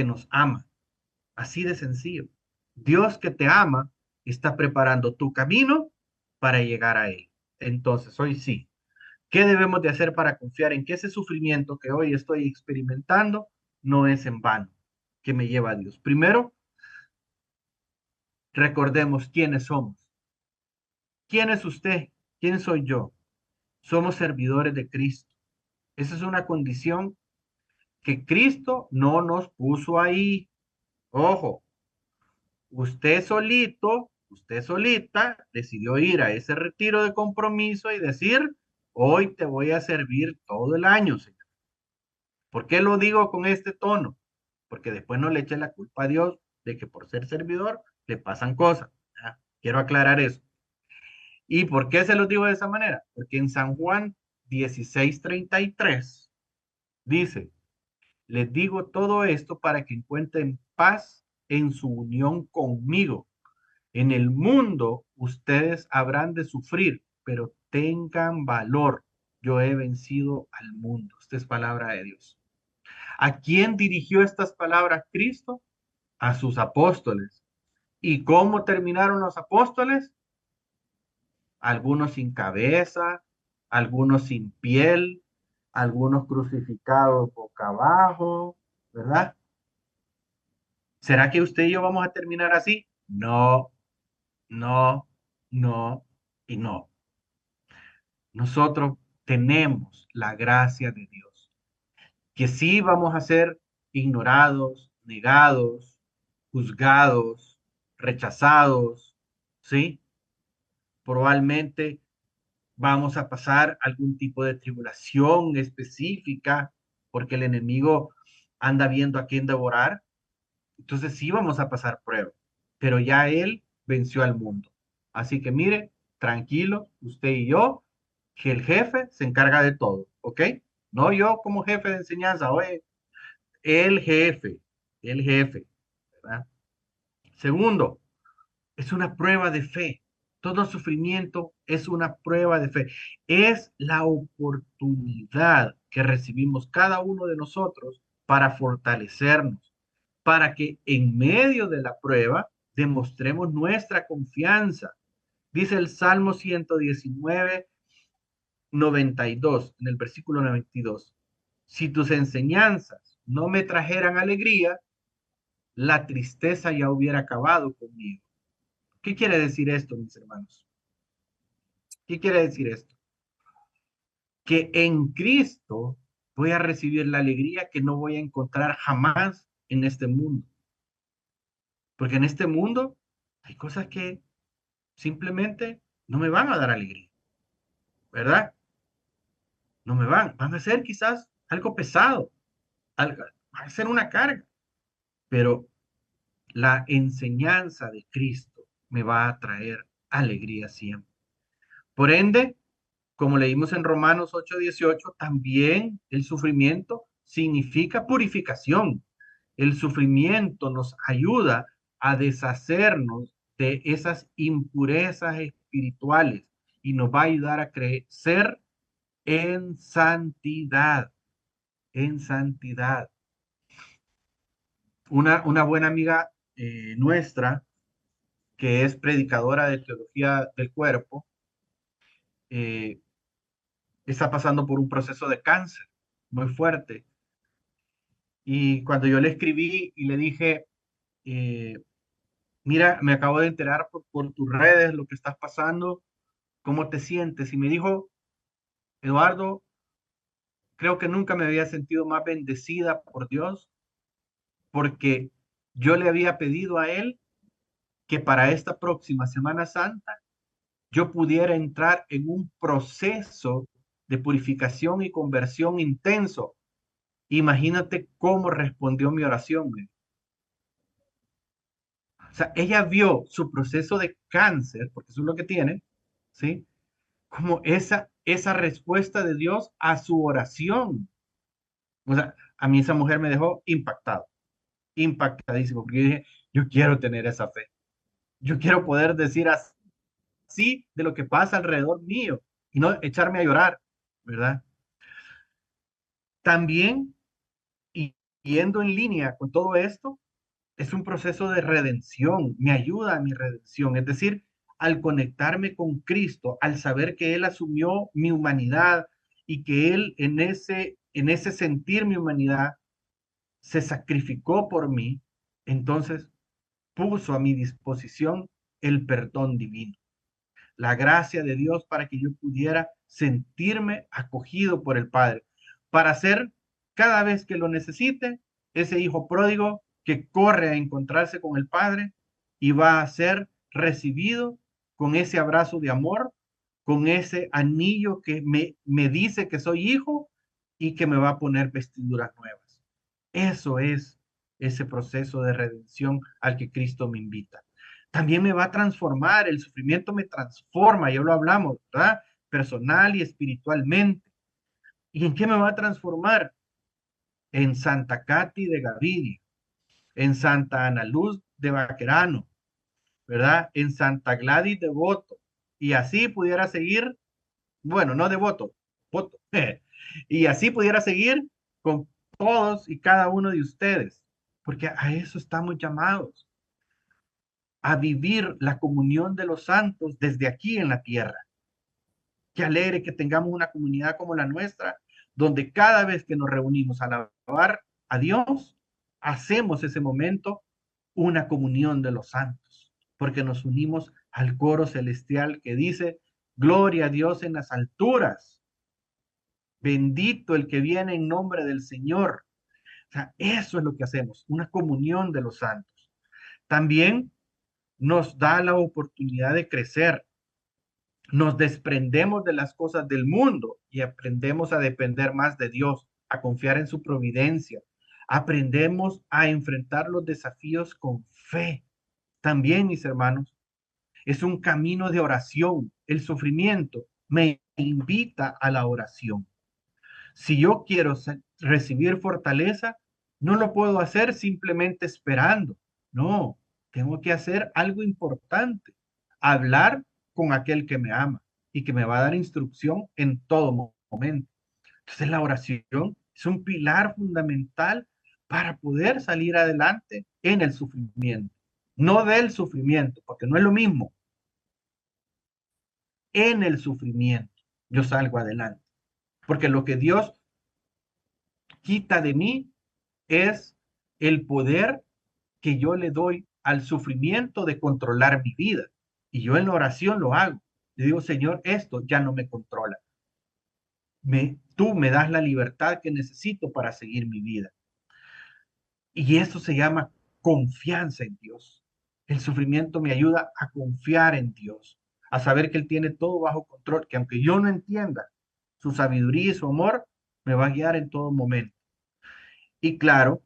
nos ama. Así de sencillo. Dios que te ama está preparando tu camino para llegar a Él. Entonces, hoy sí, ¿qué debemos de hacer para confiar en que ese sufrimiento que hoy estoy experimentando no es en vano, que me lleva a Dios? Primero, recordemos quiénes somos. ¿Quién es usted? ¿Quién soy yo? Somos servidores de Cristo. Esa es una condición que Cristo no nos puso ahí. Ojo, usted solito, usted solita, decidió ir a ese retiro de compromiso y decir, hoy te voy a servir todo el año, Señor. ¿Por qué lo digo con este tono? Porque después no le eche la culpa a Dios de que por ser servidor le pasan cosas. ¿Ya? Quiero aclarar eso. ¿Y por qué se lo digo de esa manera? Porque en San Juan 16:33 dice, les digo todo esto para que encuentren paz en su unión conmigo. En el mundo ustedes habrán de sufrir, pero tengan valor. Yo he vencido al mundo. Esta es palabra de Dios. ¿A quién dirigió estas palabras Cristo? A sus apóstoles. ¿Y cómo terminaron los apóstoles? Algunos sin cabeza, algunos sin piel, algunos crucificados boca abajo, ¿verdad? ¿Será que usted y yo vamos a terminar así? No, no, no y no. Nosotros tenemos la gracia de Dios, que sí vamos a ser ignorados, negados, juzgados, rechazados, ¿sí? Probablemente vamos a pasar algún tipo de tribulación específica porque el enemigo anda viendo a quién devorar. Entonces sí vamos a pasar prueba, pero ya él venció al mundo. Así que mire, tranquilo, usted y yo, que el jefe se encarga de todo, ¿ok? No yo como jefe de enseñanza, oye, el jefe, el jefe, ¿verdad? Segundo, es una prueba de fe. Todo sufrimiento es una prueba de fe. Es la oportunidad que recibimos cada uno de nosotros para fortalecernos, para que en medio de la prueba demostremos nuestra confianza. Dice el Salmo 119:92, en el versículo 92. Si tus enseñanzas no me trajeran alegría, la tristeza ya hubiera acabado conmigo. ¿Qué quiere decir esto, mis hermanos? ¿Qué quiere decir esto? Que en Cristo voy a recibir la alegría que no voy a encontrar jamás en este mundo. Porque en este mundo hay cosas que simplemente no me van a dar alegría, ¿verdad? No me van a ser quizás algo pesado, va a ser una carga, pero la enseñanza de Cristo me va a traer alegría siempre. Por ende, como leímos en Romanos 8:18, también el sufrimiento significa purificación. El sufrimiento nos ayuda a deshacernos de esas impurezas espirituales y nos va a ayudar a crecer en santidad, en santidad. Una buena amiga nuestra, que es predicadora de teología del cuerpo, eh, está pasando por un proceso de cáncer muy fuerte. Y cuando yo le escribí y le dije, eh, mira, me acabo de enterar por tus redes lo que estás pasando, ¿cómo te sientes? Y me dijo, Eduardo, creo que nunca me había sentido más bendecida por Dios, porque yo le había pedido a Él que para esta próxima Semana Santa yo pudiera entrar en un proceso de purificación y conversión intenso. Imagínate cómo respondió mi oración. O sea, ella vio su proceso de cáncer, porque eso es lo que tiene, ¿sí? Como esa respuesta de Dios a su oración. O sea, a mí esa mujer me dejó impactado, impactadísimo, porque yo dije, yo quiero tener esa fe. Yo quiero poder decir así de lo que pasa alrededor mío y no echarme a llorar, ¿verdad? También, y yendo en línea con todo esto, es un proceso de redención, me ayuda a mi redención, es decir, al conectarme con Cristo, al saber que Él asumió mi humanidad y que Él en ese sentir mi humanidad se sacrificó por mí, entonces puso a mi disposición el perdón divino, la gracia de Dios para que yo pudiera sentirme acogido por el Padre, para ser cada vez que lo necesite ese hijo pródigo que corre a encontrarse con el Padre y va a ser recibido con ese abrazo de amor, con ese anillo que me dice que soy hijo y que me va a poner vestiduras nuevas. Eso es ese proceso de redención al que Cristo me invita. También me va a transformar, el sufrimiento me transforma, ya lo hablamos, ¿verdad? Personal y espiritualmente. ¿Y en qué me va a transformar? En Santa Cati de Gaviria, en Santa Ana Luz de Baquerano, ¿verdad? En Santa Gladys de Voto. Y así pudiera seguir, bueno, no de voto, voto. Y así pudiera seguir con todos y cada uno de ustedes, porque a eso estamos llamados, a vivir la comunión de los santos desde aquí en la tierra. Qué alegre que tengamos una comunidad como la nuestra, donde cada vez que nos reunimos a alabar a Dios, hacemos ese momento una comunión de los santos, porque nos unimos al coro celestial que dice, gloria a Dios en las alturas, bendito el que viene en nombre del Señor. O sea, eso es lo que hacemos, una comunión de los santos. También nos da la oportunidad de crecer. Nos desprendemos de las cosas del mundo y aprendemos a depender más de Dios, a confiar en su providencia. Aprendemos a enfrentar los desafíos con fe. También, mis hermanos, es un camino de oración. El sufrimiento me invita a la oración. Si yo quiero recibir fortaleza, no lo puedo hacer simplemente esperando. No, tengo que hacer algo importante. Hablar con aquel que me ama y que me va a dar instrucción en todo momento. Entonces la oración es un pilar fundamental para poder salir adelante en el sufrimiento. No del sufrimiento, porque no es lo mismo. En el sufrimiento yo salgo adelante. Porque lo que Dios quita de mí es el poder que yo le doy al sufrimiento de controlar mi vida. Y yo en la oración lo hago. Le digo, Señor, esto ya no me controla. Tú me das la libertad que necesito para seguir mi vida. Y eso se llama confianza en Dios. El sufrimiento me ayuda a confiar en Dios, a saber que Él tiene todo bajo control, que aunque yo no entienda su sabiduría y su amor, me va a guiar en todo momento. Y claro,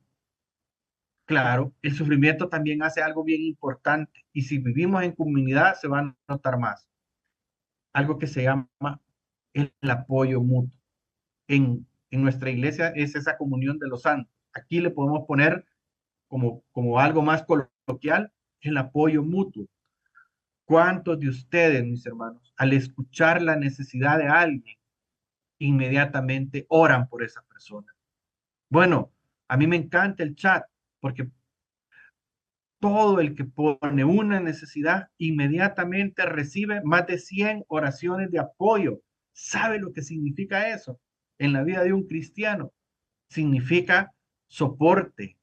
claro, el sufrimiento también hace algo bien importante. Y si vivimos en comunidad, se va a notar más. Algo que se llama el apoyo mutuo. En nuestra iglesia es esa comunión de los santos. Aquí le podemos poner como algo más coloquial, el apoyo mutuo. ¿Cuántos de ustedes, mis hermanos, al escuchar la necesidad de alguien, inmediatamente oran por esa persona? Bueno, a mí me encanta el chat porque todo el que pone una necesidad inmediatamente recibe más de 100 oraciones de apoyo. ¿Sabe lo que significa eso en la vida de un cristiano? Significa soporte,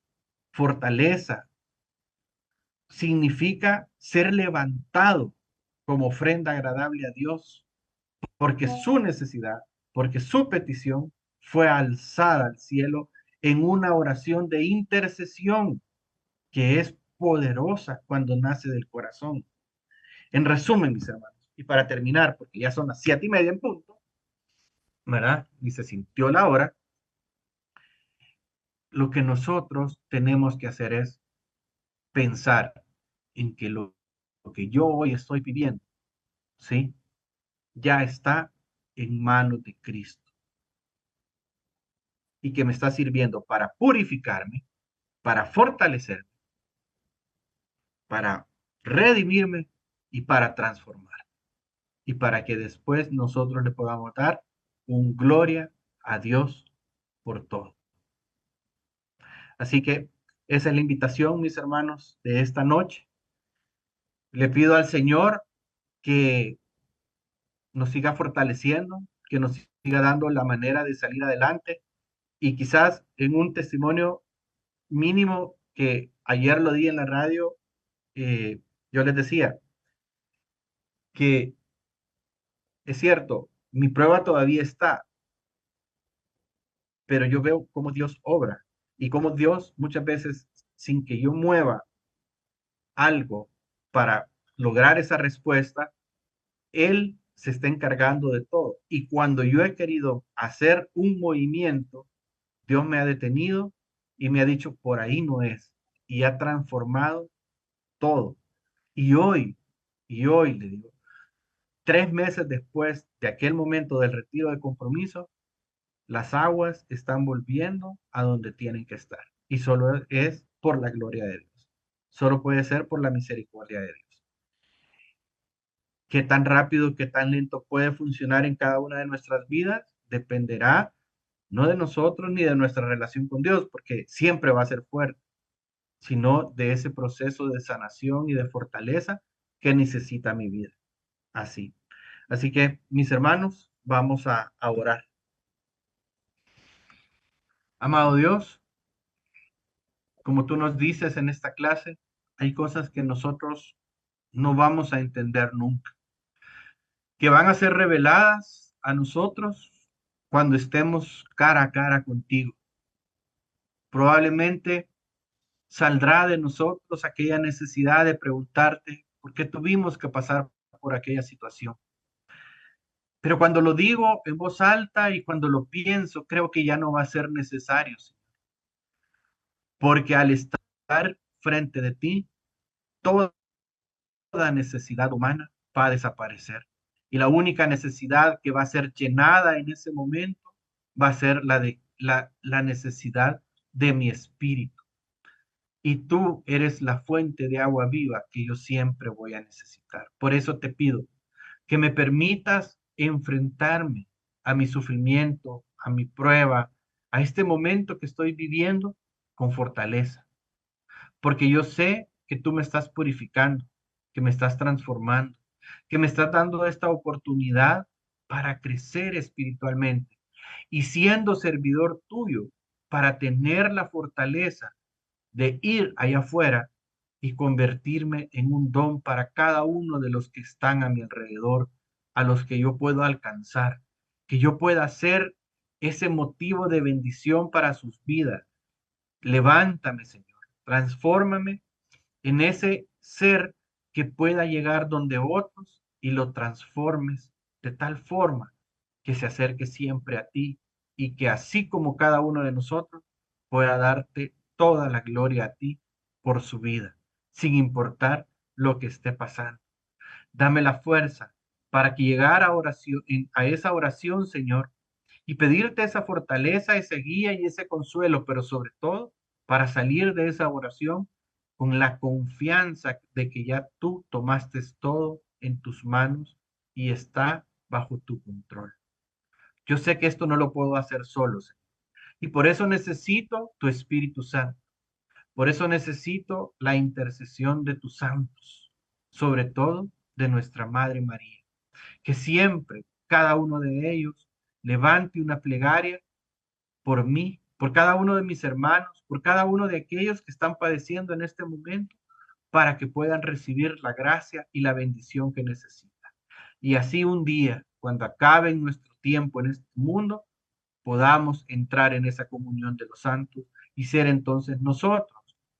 fortaleza, significa ser levantado como ofrenda agradable a Dios, porque su necesidad, porque su petición fue alzada al cielo en una oración de intercesión que es poderosa cuando nace del corazón. En resumen, mis hermanos, y para terminar, porque ya son las 7:30 en punto, ¿verdad? Y se sintió la hora, lo que nosotros tenemos que hacer es pensar en que lo que yo hoy estoy viviendo, ¿sí? Ya está en manos de Cristo y que me está sirviendo para purificarme, para fortalecerme, para redimirme y para transformar. Y para que después nosotros le podamos dar un gloria a Dios por todo. Así que esa es la invitación, mis hermanos, de esta noche. Le pido al Señor que nos siga fortaleciendo, que nos siga dando la manera de salir adelante y quizás en un testimonio mínimo que ayer lo di en la radio, yo les decía que es cierto, mi prueba todavía está, pero yo veo cómo Dios obra y cómo Dios muchas veces, sin que yo mueva algo para lograr esa respuesta, Él se está encargando de todo. Y cuando yo he querido hacer un movimiento, Dios me ha detenido y me ha dicho, por ahí no es. Y ha transformado todo. Y hoy, y hoy le digo, 3 meses después de aquel momento del retiro de compromiso, las aguas están volviendo a donde tienen que estar. Y solo es por la gloria de Dios. Solo puede ser por la misericordia de Dios. Qué tan rápido, qué tan lento puede funcionar en cada una de nuestras vidas dependerá no de nosotros ni de nuestra relación con Dios, porque siempre va a ser fuerte, sino de ese proceso de sanación y de fortaleza que necesita mi vida. Así. Así que, mis hermanos, vamos a orar. Amado Dios, como tú nos dices en esta clase, hay cosas que nosotros no vamos a entender nunca, que van a ser reveladas a nosotros cuando estemos cara a cara contigo. Probablemente saldrá de nosotros aquella necesidad de preguntarte por qué tuvimos que pasar por aquella situación. Pero cuando lo digo en voz alta y cuando lo pienso, creo que ya no va a ser necesario, porque al estar frente de ti, toda necesidad humana va a desaparecer. Y la única necesidad que va a ser llenada en ese momento va a ser la necesidad de mi espíritu. Y tú eres la fuente de agua viva que yo siempre voy a necesitar. Por eso te pido que me permitas enfrentarme a mi sufrimiento, a mi prueba, a este momento que estoy viviendo con fortaleza, porque yo sé que tú me estás purificando, que me estás transformando, que me estás dando esta oportunidad para crecer espiritualmente y siendo servidor tuyo, para tener la fortaleza de ir allá afuera y convertirme en un don para cada uno de los que están a mi alrededor, a los que yo puedo alcanzar, que yo pueda ser ese motivo de bendición para sus vidas. Levántame, Señor, transfórmame en ese ser que pueda llegar donde otros y lo transformes de tal forma que se acerque siempre a ti y que así como cada uno de nosotros pueda darte toda la gloria a ti por su vida, sin importar lo que esté pasando. Dame la fuerza para que llegar a oración, a esa oración, Señor, y pedirte esa fortaleza, esa guía y ese consuelo, pero sobre todo para salir de esa oración con la confianza de que ya tú tomaste todo en tus manos y está bajo tu control. Yo sé que esto no lo puedo hacer solo, Señor, y por eso necesito tu Espíritu Santo. Por eso necesito la intercesión de tus santos, sobre todo de nuestra Madre María, que siempre, cada uno de ellos, levante una plegaria por mí, por cada uno de mis hermanos, por cada uno de aquellos que están padeciendo en este momento, para que puedan recibir la gracia y la bendición que necesitan. Y así un día, cuando acabe nuestro tiempo en este mundo, podamos entrar en esa comunión de los santos y ser entonces nosotros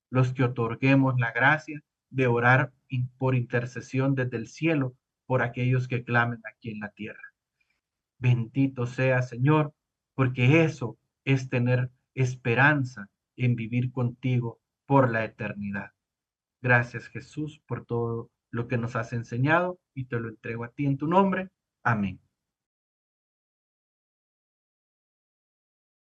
los que otorguemos la gracia de orar por intercesión desde el cielo por aquellos que clamen aquí en la tierra. Bendito sea, Señor, porque eso es tener esperanza en vivir contigo por la eternidad. Gracias, Jesús, por todo lo que nos has enseñado y te lo entrego a ti en tu nombre. Amén.